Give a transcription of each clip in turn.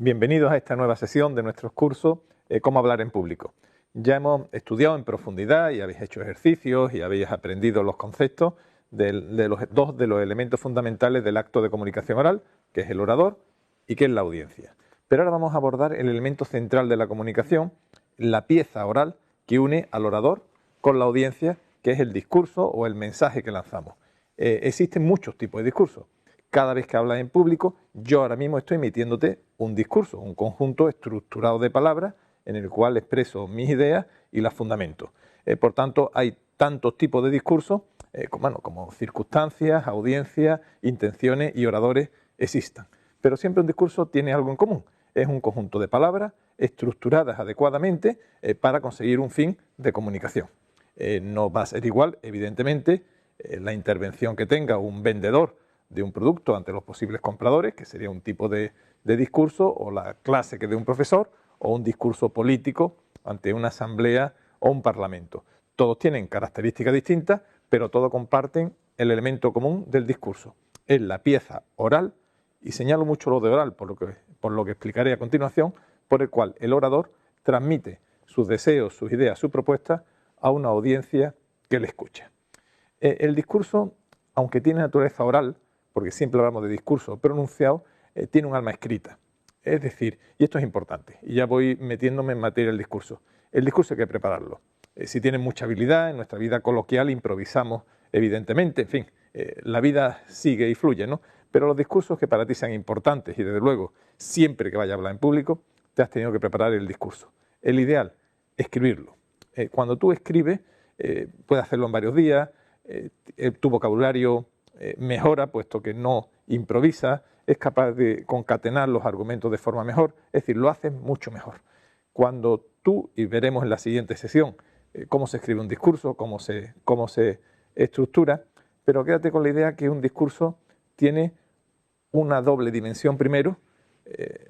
Bienvenidos a esta nueva sesión de nuestros cursos Cómo hablar en público. Ya hemos estudiado en profundidad y habéis hecho ejercicios y habéis aprendido los conceptos de los dos de los elementos fundamentales del acto de comunicación oral, que es el orador y que es la audiencia. Pero ahora vamos a abordar el elemento central de la comunicación, la pieza oral que une al orador con la audiencia, que es el discurso o el mensaje que lanzamos. Existen muchos tipos de discursos. Cada vez que hablas en público, yo ahora mismo estoy emitiéndote un discurso, un conjunto estructurado de palabras en el cual expreso mis ideas y las fundamento. Por tanto, hay tantos tipos de discursos como circunstancias, audiencias, intenciones y oradores existan. Pero siempre un discurso tiene algo en común. Es un conjunto de palabras estructuradas adecuadamente para conseguir un fin de comunicación. No va a ser igual, evidentemente, la intervención que tenga un vendedor de un producto ante los posibles compradores, que sería un tipo de discurso, o la clase que dé un profesor, o un discurso político ante una asamblea o un parlamento. Todos tienen características distintas, pero todos comparten el elemento común del discurso. Es la pieza oral, y señalo mucho lo de oral, por lo que explicaré a continuación, por el cual el orador transmite sus deseos, sus ideas, sus propuestas a una audiencia que le escucha. El discurso, aunque tiene naturaleza oral, porque siempre hablamos de discurso pronunciado, tiene un alma escrita. Es decir, y esto es importante, y ya voy metiéndome en materia del discurso. El discurso hay que prepararlo. Si tienes mucha habilidad, en nuestra vida coloquial improvisamos, evidentemente, en fin, la vida sigue y fluye, ¿no? Pero los discursos que para ti sean importantes, y desde luego, siempre que vayas a hablar en público, te has tenido que preparar el discurso. El ideal, escribirlo. Cuando tú escribes, puedes hacerlo en varios días, tu vocabulario mejora, puesto que no improvisa, es capaz de concatenar los argumentos de forma mejor, es decir, lo haces mucho mejor. Cuando tú, y veremos en la siguiente sesión cómo se escribe un discurso, cómo se estructura, pero quédate con la idea que un discurso tiene una doble dimensión primero,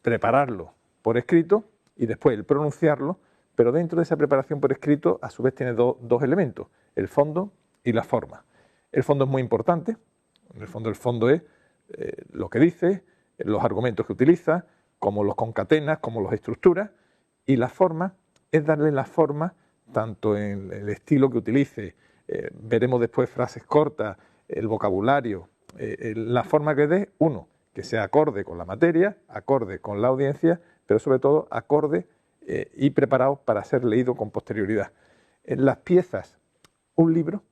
prepararlo por escrito y después el pronunciarlo, pero dentro de esa preparación por escrito a su vez tiene dos elementos, el fondo y la forma. El fondo es muy importante. En el fondo es lo que dices, los argumentos que utilizas, cómo los concatenas, cómo los estructuras, y la forma es darle la forma tanto en el estilo que utilices, veremos después frases cortas, el vocabulario, la forma que des, que sea acorde con la materia, acorde con la audiencia, pero sobre todo acorde y preparado para ser leído con posterioridad. Las piezas, un libro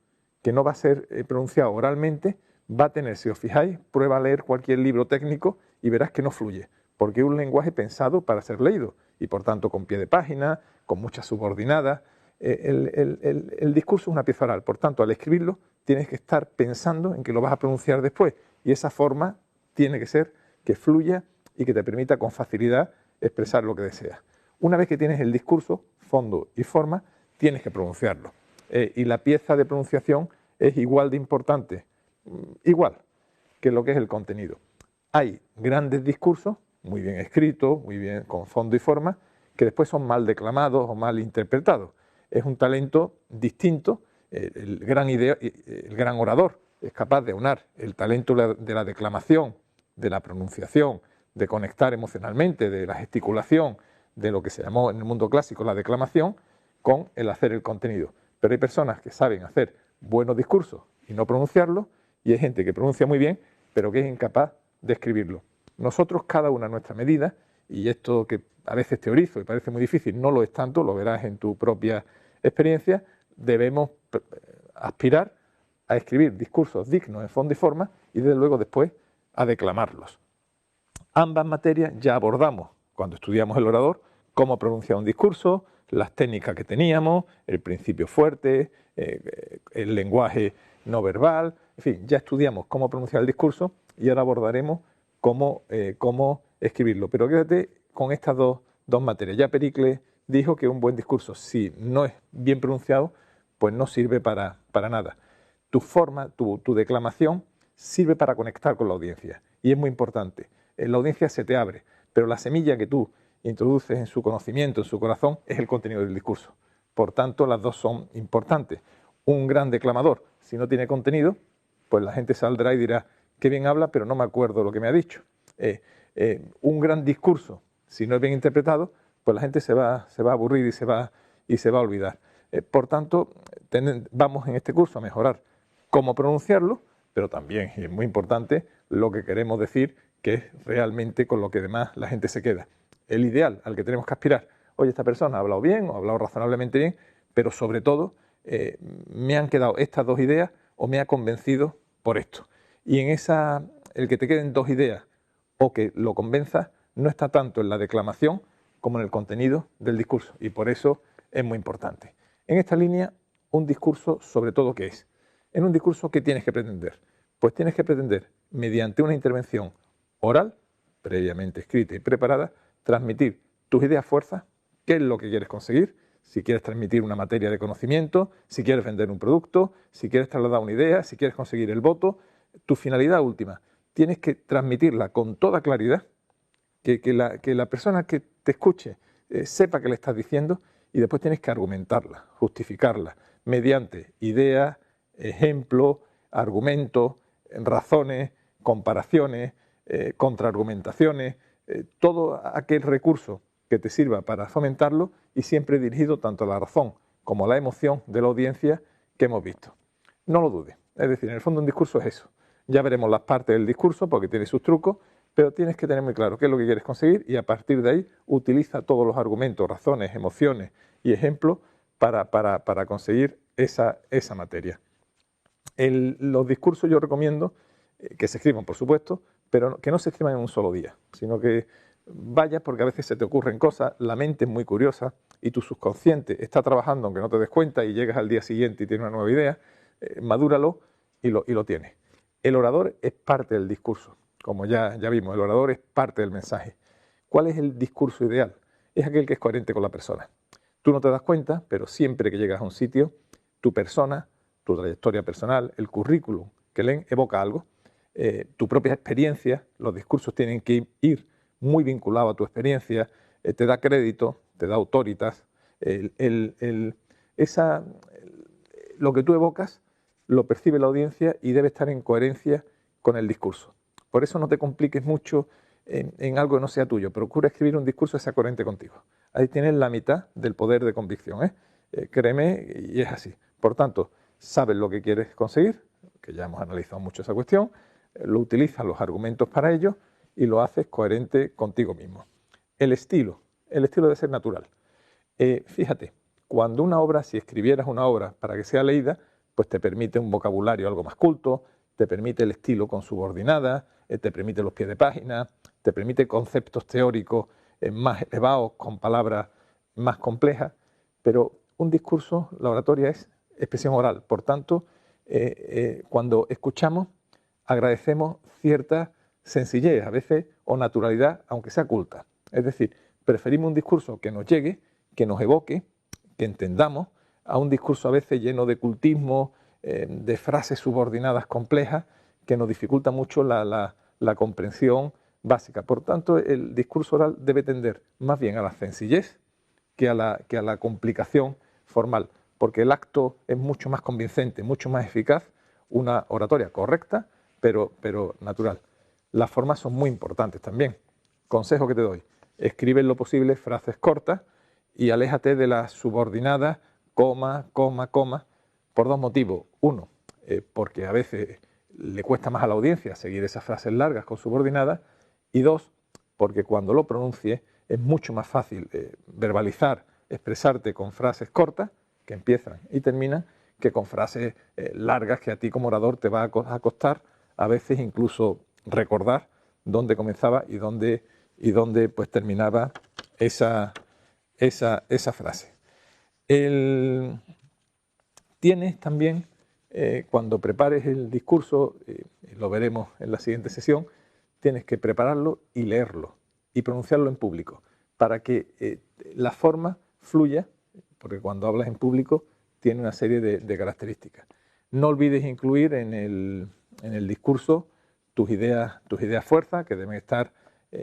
que no va a ser pronunciado oralmente, va a tener, si os fijáis, prueba a leer cualquier libro técnico y verás que no fluye, porque es un lenguaje pensado para ser leído y por tanto con pie de página, con muchas subordinadas. El discurso es una pieza oral, por tanto al escribirlo tienes que estar pensando en que lo vas a pronunciar después y esa forma tiene que ser que fluya y que te permita con facilidad expresar lo que deseas. Una vez que tienes el discurso, fondo y forma, tienes que pronunciarlo. Y la pieza de pronunciación es igual de importante, igual que lo que es el contenido. Hay grandes discursos, muy bien escritos, muy bien con fondo y forma, que después son mal declamados o mal interpretados. Es un talento distinto. El gran orador es capaz de aunar el talento de la declamación, de la pronunciación, de conectar emocionalmente, de la gesticulación, de lo que se llamó en el mundo clásico la declamación, con el hacer el contenido. Pero hay personas que saben hacer buenos discursos y no pronunciarlos, y hay gente que pronuncia muy bien, pero que es incapaz de escribirlo. Nosotros, cada una a nuestra medida, y esto que a veces teorizo y parece muy difícil, no lo es tanto, lo verás en tu propia experiencia, debemos aspirar a escribir discursos dignos en fondo y forma y desde luego después a declamarlos. Ambas materias ya abordamos cuando estudiamos el orador, cómo pronunciar un discurso, las técnicas que teníamos, el principio fuerte, el lenguaje no verbal, en fin, ya estudiamos cómo pronunciar el discurso y ahora abordaremos cómo escribirlo. Pero quédate con estas dos materias. Ya Pericles dijo que un buen discurso, si no es bien pronunciado, pues no sirve para nada. Tu forma, tu declamación, sirve para conectar con la audiencia y es muy importante. La audiencia se te abre, pero la semilla que tú introduces en su conocimiento, en su corazón, es el contenido del discurso. Por tanto, las dos son importantes. Un gran declamador, si no tiene contenido, pues la gente saldrá y dirá, qué bien habla, pero no me acuerdo lo que me ha dicho. Un gran discurso, si no es bien interpretado, pues la gente se va a aburrir y se va a olvidar. Por tanto, vamos en este curso a mejorar cómo pronunciarlo, pero también, y es muy importante, lo que queremos decir, que es realmente con lo que además la gente se queda. El ideal al que tenemos que aspirar. Oye, esta persona ha hablado bien o ha hablado razonablemente bien, pero sobre todo me han quedado estas dos ideas o me ha convencido por esto. Y en el que te queden dos ideas o que lo convenzas no está tanto en la declamación como en el contenido del discurso, y por eso es muy importante. En esta línea, un discurso, sobre todo, ¿qué es? En un discurso, ¿qué tienes que pretender? Pues tienes que pretender, mediante una intervención oral, previamente escrita y preparada, transmitir tus ideas fuerzas, qué es lo que quieres conseguir, si quieres transmitir una materia de conocimiento, si quieres vender un producto, si quieres trasladar una idea, si quieres conseguir el voto, tu finalidad última. Tienes que transmitirla con toda claridad, que la persona que te escuche sepa que le estás diciendo, y después tienes que argumentarla, justificarla, mediante ideas, ejemplos, argumentos, razones, comparaciones, contraargumentaciones, todo aquel recurso que te sirva para fomentarlo, y siempre dirigido tanto a la razón como a la emoción de la audiencia que hemos visto. No lo dudes, es decir, en el fondo un discurso es eso. Ya veremos las partes del discurso porque tiene sus trucos, pero tienes que tener muy claro qué es lo que quieres conseguir, y a partir de ahí utiliza todos los argumentos, razones, emociones y ejemplos para conseguir esa materia. Los discursos yo recomiendo que se escriban, por supuesto, pero que no se escriban en un solo día, sino que vayas, porque a veces se te ocurren cosas, la mente es muy curiosa y tu subconsciente está trabajando aunque no te des cuenta, y llegas al día siguiente y tienes una nueva idea, madúralo y lo tienes. El orador es parte del discurso, como ya vimos, el orador es parte del mensaje. ¿Cuál es el discurso ideal? Es aquel que es coherente con la persona. Tú no te das cuenta, pero siempre que llegas a un sitio, tu persona, tu trayectoria personal, el currículum que leen evoca algo, tu propia experiencia, los discursos tienen que ir muy vinculados a tu experiencia, te da crédito, te da autoritas, lo que tú evocas lo percibe la audiencia y debe estar en coherencia con el discurso. Por eso no te compliques mucho en algo que no sea tuyo. Procura escribir un discurso que sea coherente contigo. Ahí tienes la mitad del poder de convicción, créeme, y es así. Por tanto, sabes lo que quieres conseguir, que ya hemos analizado mucho esa cuestión, lo utilizas los argumentos para ello y lo haces coherente contigo mismo. El estilo debe ser natural. Fíjate, cuando una obra, si escribieras una obra para que sea leída, pues te permite un vocabulario algo más culto, te permite el estilo con subordinadas, te permite los pies de página, te permite conceptos teóricos más elevados, con palabras más complejas, pero un discurso, la oratoria es expresión oral. Por tanto, cuando escuchamos, agradecemos cierta sencillez, a veces, o naturalidad, aunque sea culta. Es decir, preferimos un discurso que nos llegue, que nos evoque, que entendamos, a un discurso a veces lleno de cultismo, de frases subordinadas complejas, que nos dificulta mucho la comprensión básica. Por tanto, el discurso oral debe tender más bien a la sencillez que a la complicación formal, porque el acto es mucho más convincente, mucho más eficaz, una oratoria correcta, pero natural. Las formas son muy importantes también. Consejo que te doy: escribe en lo posible frases cortas y aléjate de las subordinadas, coma, por dos motivos. Uno, porque a veces le cuesta más a la audiencia seguir esas frases largas con subordinadas, y dos, porque cuando lo pronuncies es mucho más fácil verbalizar, expresarte con frases cortas, que empiezan y terminan, que con frases largas que a ti como orador te va a costar a veces incluso recordar dónde comenzaba y dónde pues terminaba esa frase. Tienes también, cuando prepares el discurso, lo veremos en la siguiente sesión, tienes que prepararlo y leerlo y pronunciarlo en público para que la forma fluya, porque cuando hablas en público tiene una serie de características. No olvides incluir en el discurso tus ideas fuerza, que deben estar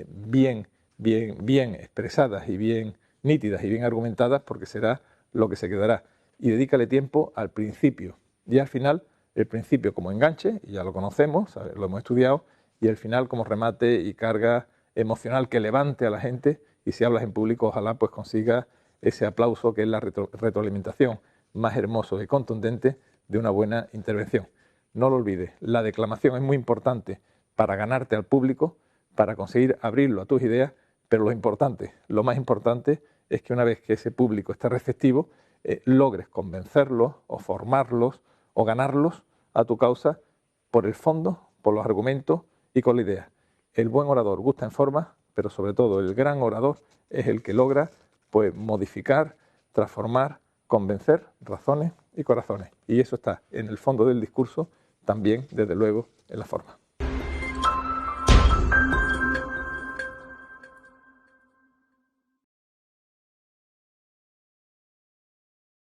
bien expresadas y bien nítidas y bien argumentadas, porque será lo que se quedará. Y dedícale tiempo al principio y al final. El principio como enganche, y ya lo conocemos, lo hemos estudiado, y el final como remate y carga emocional que levante a la gente y y si hablas en público, ojalá pues consigas ese aplauso que es la retroalimentación más hermoso y contundente de una buena intervención. No lo olvides, la declamación es muy importante para ganarte al público, para conseguir abrirlo a tus ideas, pero lo más importante es que una vez que ese público esté receptivo, logres convencerlos o formarlos o ganarlos a tu causa por el fondo, por los argumentos y con la idea. El buen orador gusta en forma, pero sobre todo el gran orador es el que logra pues modificar, transformar, convencer razones y corazones. Y eso está en el fondo del discurso, también, desde luego, en la forma.